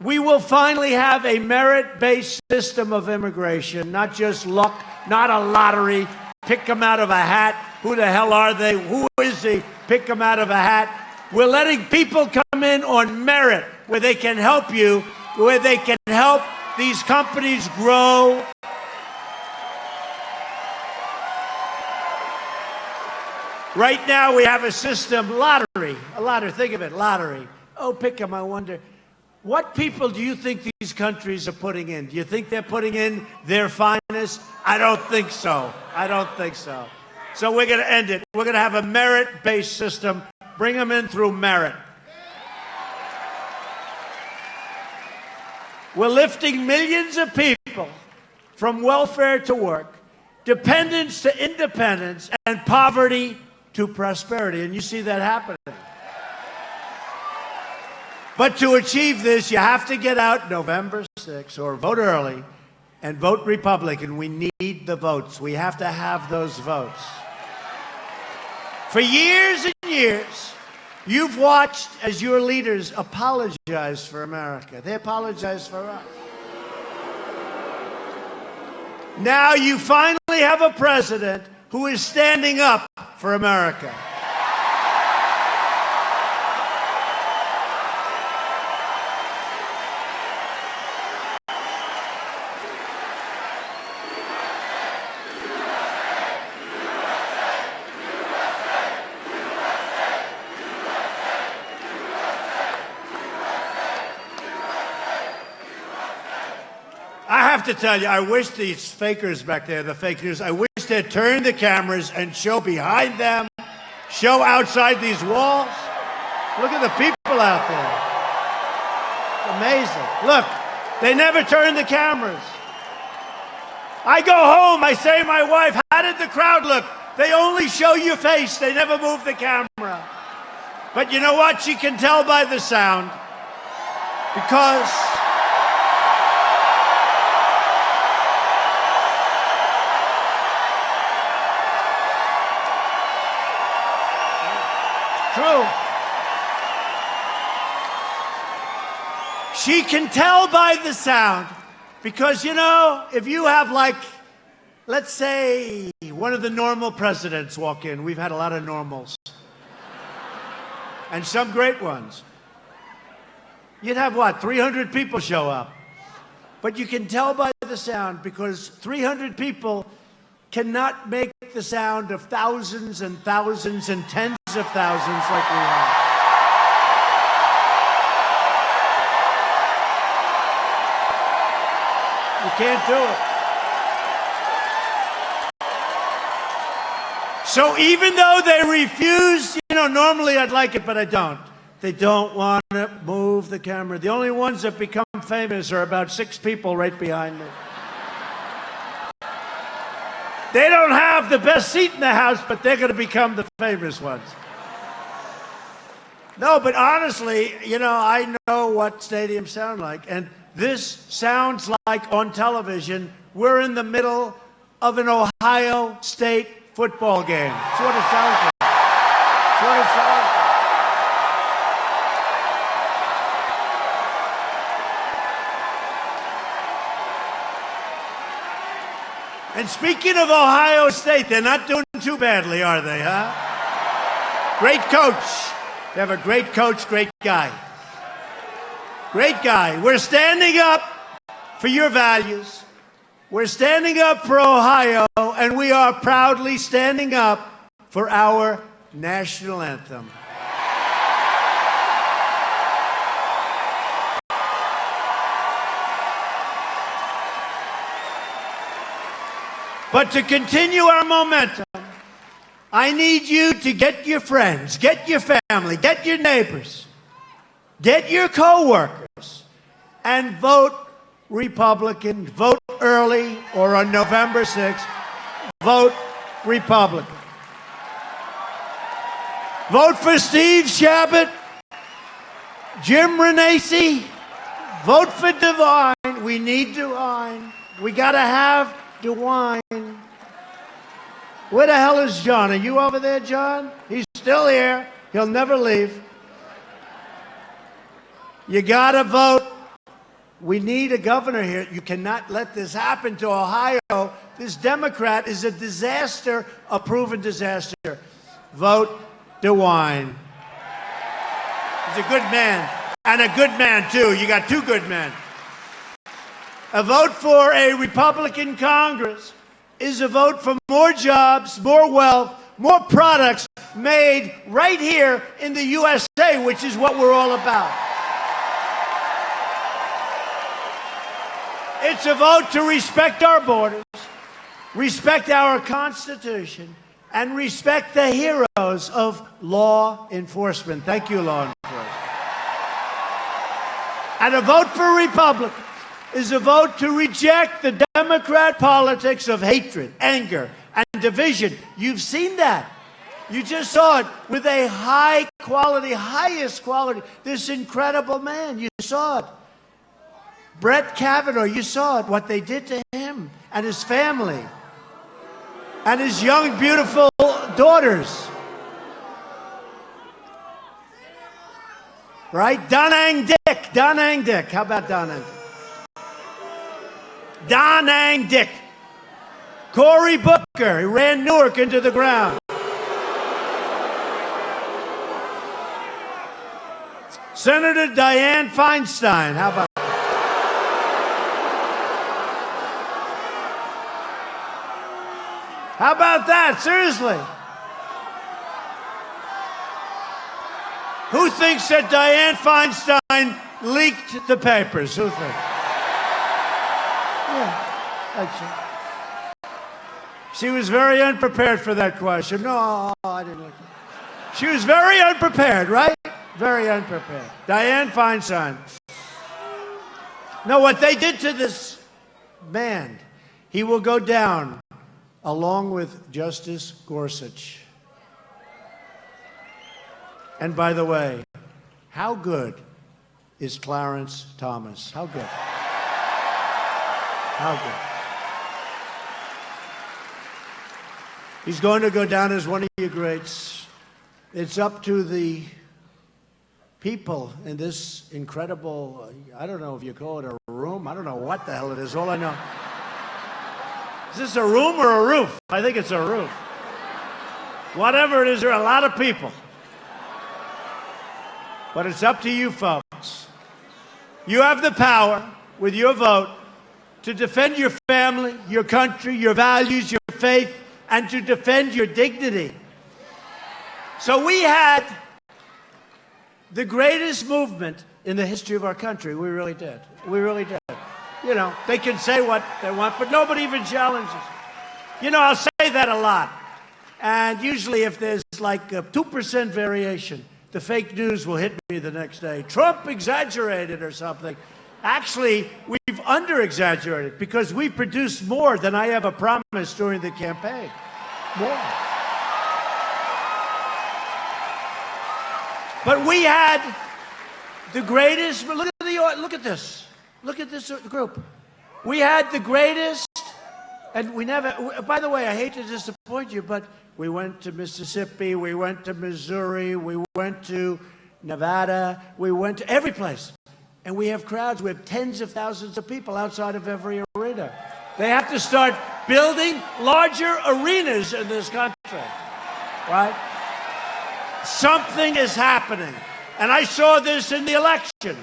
B: We will finally have a merit-based system of immigration, not just luck, not a lottery, pick them out of a hat. Who the hell are they? Who is he? Pick them out of a hat. We're letting people come in on merit, where they can help you, where they can help these companies grow. Right now we have a system, lottery, think of it, lottery. Oh, pick them, I wonder. What people do you think these countries are putting in? Do you think they're putting in their finest? I don't think so. I don't think so. So we're going to end it. We're going to have a merit-based system. Bring them in through merit. We're lifting millions of people from welfare to work, dependence to independence, and poverty to prosperity. And you see that happening. But to achieve this, you have to get out November 6th or vote early and vote Republican. We need the votes. We have to have those votes. For years and years, you've watched as your leaders apologize for America. They apologize for us. Now you finally have a president who is standing up for America. I have to tell you, I wish these fakers back there, the fake news, I wish they'd turn the cameras and show behind them, show outside these walls. Look at the people out there. It's amazing. Look, they never turn the cameras. I go home, I say to my wife, how did the crowd look? They only show your face, they never move the camera. But you know what? She can tell by the sound, because true. She can tell by the sound because, you know, if you have, like, let's say one of the normal presidents walk in. We've had a lot of normals. And some great ones. You'd have, what, 300 people show up. But you can tell by the sound because 300 people cannot make the sound of thousands and thousands and tens of thousands like we have. You can't do it. So even though they refuse, you know, normally I'd like it, but I don't. They don't want to move the camera. The only ones that become famous are about 6 people right behind me. They don't have the best seat in the house, but they're going to become the famous ones. No, but honestly, you know, I know what stadiums sound like. And this sounds like on television, we're in the middle of an Ohio State football game. That's what it sounds like. That's what it sounds like. And speaking of Ohio State, they're not doing too badly, are they, huh? Great coach. They have a great coach, great guy. Great guy. We're standing up for your values. We're standing up for Ohio, and we are proudly standing up for our national anthem. But to continue our momentum, I need you to get your friends, get your family, get your neighbors, get your co-workers, and vote Republican. Vote early or on November 6th, vote Republican. Vote for Steve Chabot, Jim Renacci. Vote for DeWine. We need DeWine. We got to have DeWine. Where the hell is John? Are you over there, John? He's still here. He'll never leave. You gotta vote We need a governor here. You cannot let this happen to Ohio. This Democrat is a disaster, a proven disaster. Vote DeWine. He's a good man, and a good man, too. You got two good men. A vote for a Republican Congress is a vote for more jobs, more wealth, more products made right here in the USA, which is what we're all about. It's a vote to respect our borders, respect our Constitution, and respect the heroes of law enforcement. Thank you, law enforcement. And a vote for Republicans is a vote to reject the Democrat politics of hatred, anger, and division. You've seen that. You just saw it with a high quality, highest quality, this incredible man. You saw it. Brett Kavanaugh, you saw it, what they did to him and his family and his young, beautiful daughters. Right? Donang Dick. How about Donang Dick? Donang Dick. Cory Booker, he ran Newark into the ground. Senator Dianne Feinstein, how about that? How about that? Seriously. Who thinks that Dianne Feinstein leaked the papers? Who thinks? Yeah, that's it. She was very unprepared for that question. No, I didn't like it. She was very unprepared, right? Very unprepared. Dianne Feinstein. No, what they did to this man, he will go down along with Justice Gorsuch. And by the way, how good is Clarence Thomas? How good? How good? He's going to go down as one of your greats. It's up to the people in this incredible, I don't know if you call it a room. I don't know what the hell it is. All I know. Is this a room or a roof? I think it's a roof. Whatever it is, there are a lot of people. But it's up to you folks. You have the power, with your vote, to defend your family, your country, your values, your faith, and to defend your dignity. So we had the greatest movement in the history of our country. We really did. We really did. You know, they can say what they want, but nobody even challenges. You know, I'll say that a lot. And usually if there's like a 2% variation, the fake news will hit me the next day. Trump exaggerated or something. Actually, we've under-exaggerated because we produced more than I ever promised during the campaign. More. But we had the greatest, look at this. Look at this group. We had the greatest, and we never, by the way, I hate to disappoint you, but we went to Mississippi, we went to Missouri, we went to Nevada, we went to every place. And we have crowds, we have tens of thousands of people outside of every arena. They have to start building larger arenas in this country, right? Something is happening. And I saw this in the election.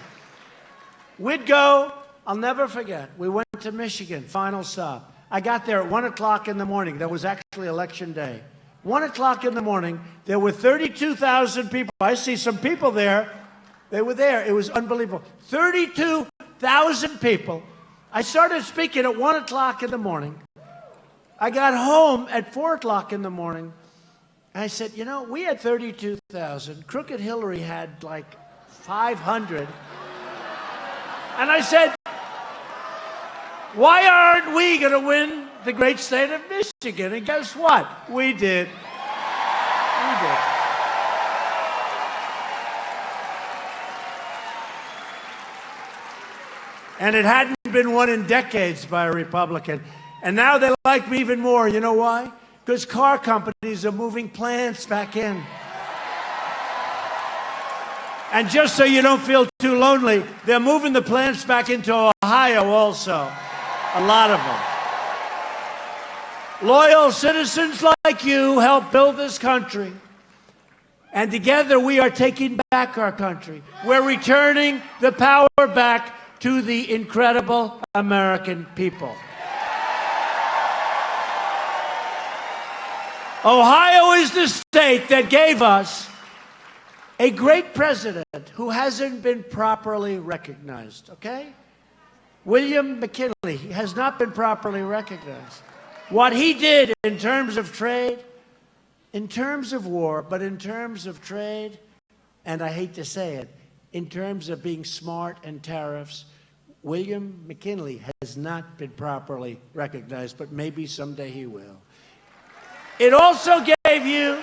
B: We'd go, I'll never forget, we went to Michigan, final stop. I got there at 1 o'clock in the morning. That was actually election day. 1 o'clock in the morning, there were 32,000 people. I see some people there. They were there. It was unbelievable. 32,000 people. I started speaking at 1 o'clock in the morning. I got home at 4 o'clock in the morning. And I said, you know, we had 32,000. Crooked Hillary had like 500. And I said, why aren't we going to win the great state of Michigan? And guess what? We did. We did. And it hadn't been won in decades by a Republican. And now they like me even more. You know why? Because car companies are moving plants back in. And just so you don't feel too lonely, they're moving the plants back into Ohio also. A lot of them. Loyal citizens like you help build this country. And together we are taking back our country. We're returning the power back to the incredible American people. Ohio is the state that gave us a great president who hasn't been properly recognized, okay? William McKinley has not been properly recognized. What he did in terms of trade, in terms of war, but in terms of trade, and I hate to say it, in terms of being smart and tariffs, William McKinley has not been properly recognized, but maybe someday he will. It also gave you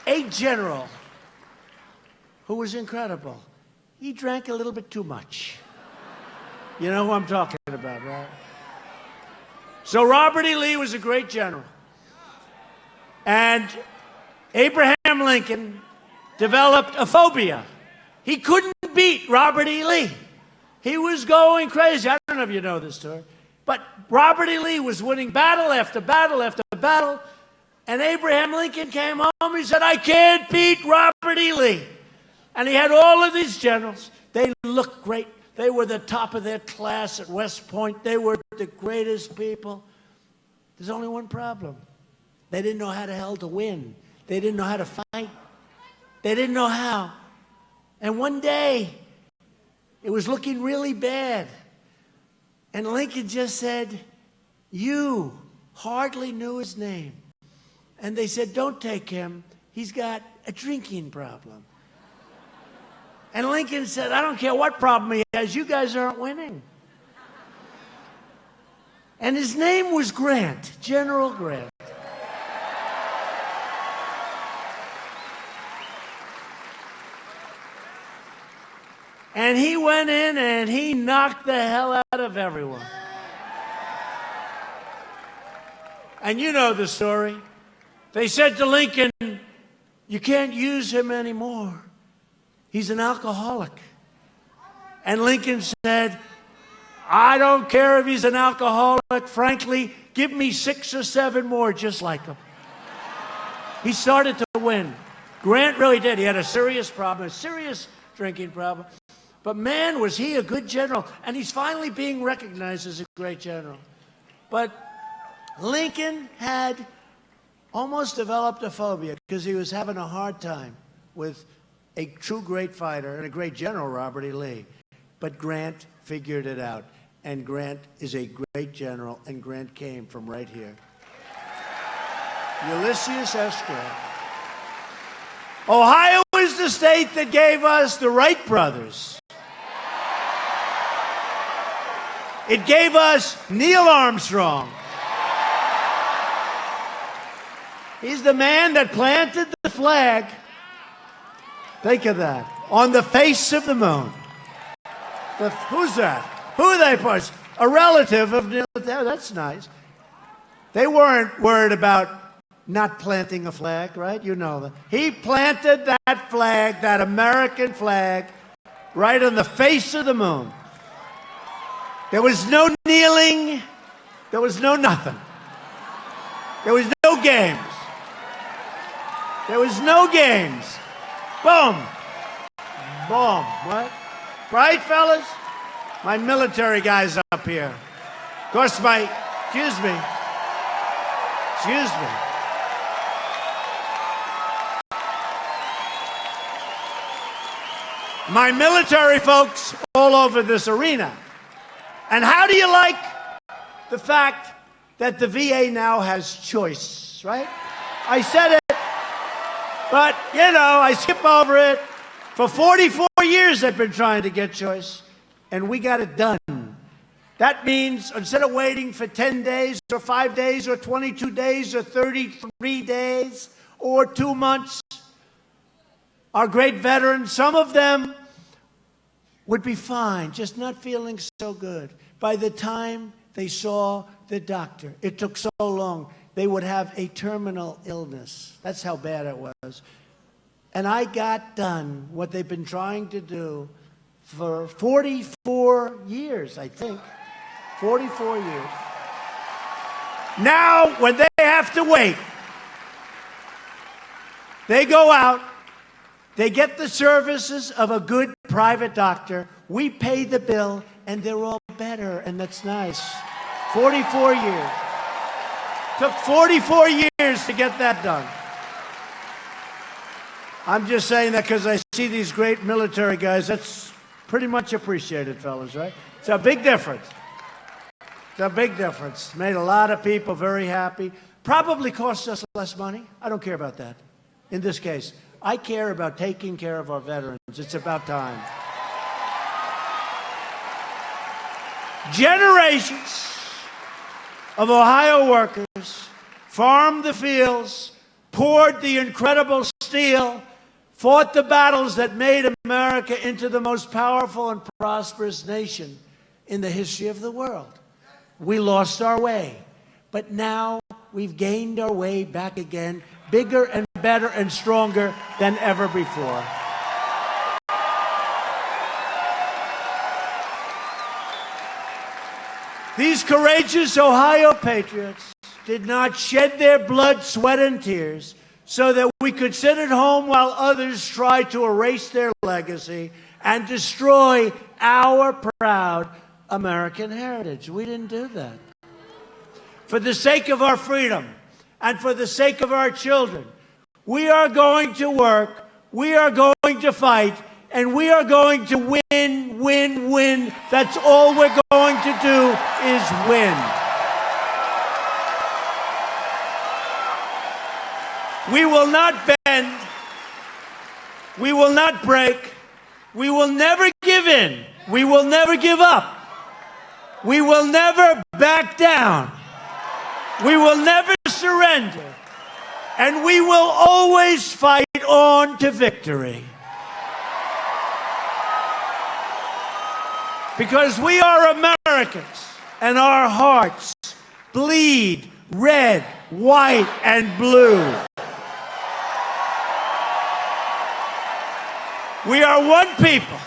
B: a general who was incredible. He drank a little bit too much. You know who I'm talking about, right? So Robert E. Lee was a great general. And Abraham Lincoln developed a phobia. He couldn't beat Robert E. Lee. He was going crazy. I don't know if you know this story. But Robert E. Lee was winning battle after battle after battle. And Abraham Lincoln came home and he said, I can't beat Robert E. Lee. And he had all of these generals. They looked great. They were the top of their class at West Point. They were the greatest people. There's only one problem. They didn't know how the hell to win. They didn't know how to fight. They didn't know how. And one day, it was looking really bad. And Lincoln just said, you hardly knew his name. And they said, don't take him. He's got a drinking problem. And Lincoln said, I don't care what problem he has. You guys aren't winning. And his name was Grant, General Grant. And he went in and he knocked the hell out of everyone. And you know the story. They said to Lincoln, you can't use him anymore. He's an alcoholic. And Lincoln said, I don't care if he's an alcoholic. Frankly, give me 6 or 7 more just like him. He started to win. Grant really did. He had a serious problem, a serious drinking problem. But man, was he a good general. And he's finally being recognized as a great general. But Lincoln had almost developed a phobia because he was having a hard time with a true great fighter and a great general, Robert E. Lee. But Grant figured it out. And Grant is a great general, and Grant came from right here. Ulysses S. Grant. Ohio is the state that gave us the Wright brothers. It gave us Neil Armstrong. He's the man that planted the flag, think of that, on the face of the moon. Who's that? Who are they? A relative of Neil. That's nice. They weren't worried about not planting a flag, right? You know that. He planted that flag, that American flag, right on the face of the moon. There was no kneeling. There was no nothing. There was no games. There was no games. Boom. Boom. What? Right, fellas? My military guy's up here. Of course, excuse me. My military folks all over this arena. And how do you like the fact that the VA now has choice, right? I said it, but, you know, I skip over it. For 44 years, they've been trying to get choice, and we got it done. That means instead of waiting for 10 days or 5 days or 22 days or 33 days or 2 months, our great veterans, some of them would be fine, just not feeling so good. By the time they saw the doctor, it took so long, they would have a terminal illness. That's how bad it was. And I got done what they've been trying to do for 44 years, I think. 44 years. Now, when they have to wait, they go out, they get the services of a good private doctor, we pay the bill, and they're all better, and that's nice. 44 years. Took 44 years to get that done. I'm just saying that because I see these great military guys. That's pretty much appreciated, fellas, right? It's a big difference. It's a big difference. Made a lot of people very happy. Probably cost us less money. I don't care about that. In this case, I care about taking care of our veterans. It's about time. Generations of Ohio workers farmed the fields, poured the incredible steel, fought the battles that made America into the most powerful and prosperous nation in the history of the world. We lost our way, but now we've gained our way back again, bigger and better and stronger than ever before. These courageous Ohio patriots did not shed their blood, sweat, and tears so that we could sit at home while others tried to erase their legacy and destroy our proud American heritage. We didn't do that. For the sake of our freedom and for the sake of our children, we are going to work, we are going to fight, and we are going to win, win, win. That's all we're going to do is win. We will not bend. We will not break. We will never give in. We will never give up. We will never back down. We will never surrender. And we will always fight on to victory. Because we are Americans, and our hearts bleed red, white, and blue. We are one people,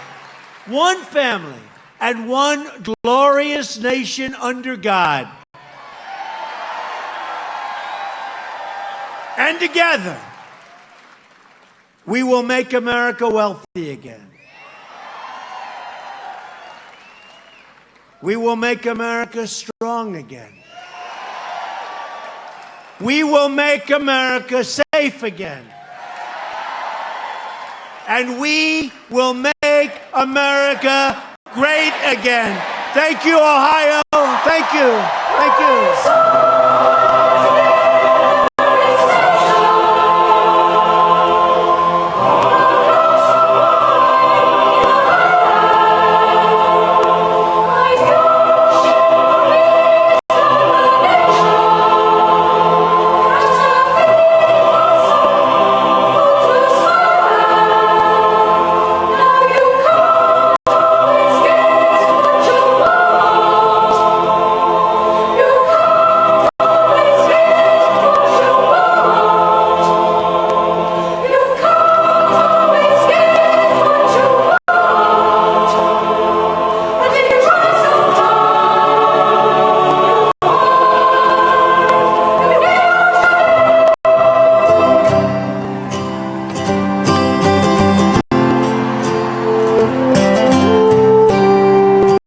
B: one family, and one glorious nation under God. And together, we will make America wealthy again. We will make America strong again. We will make America safe again. And we will make America great again. Thank you, Ohio. Thank you. Thank you.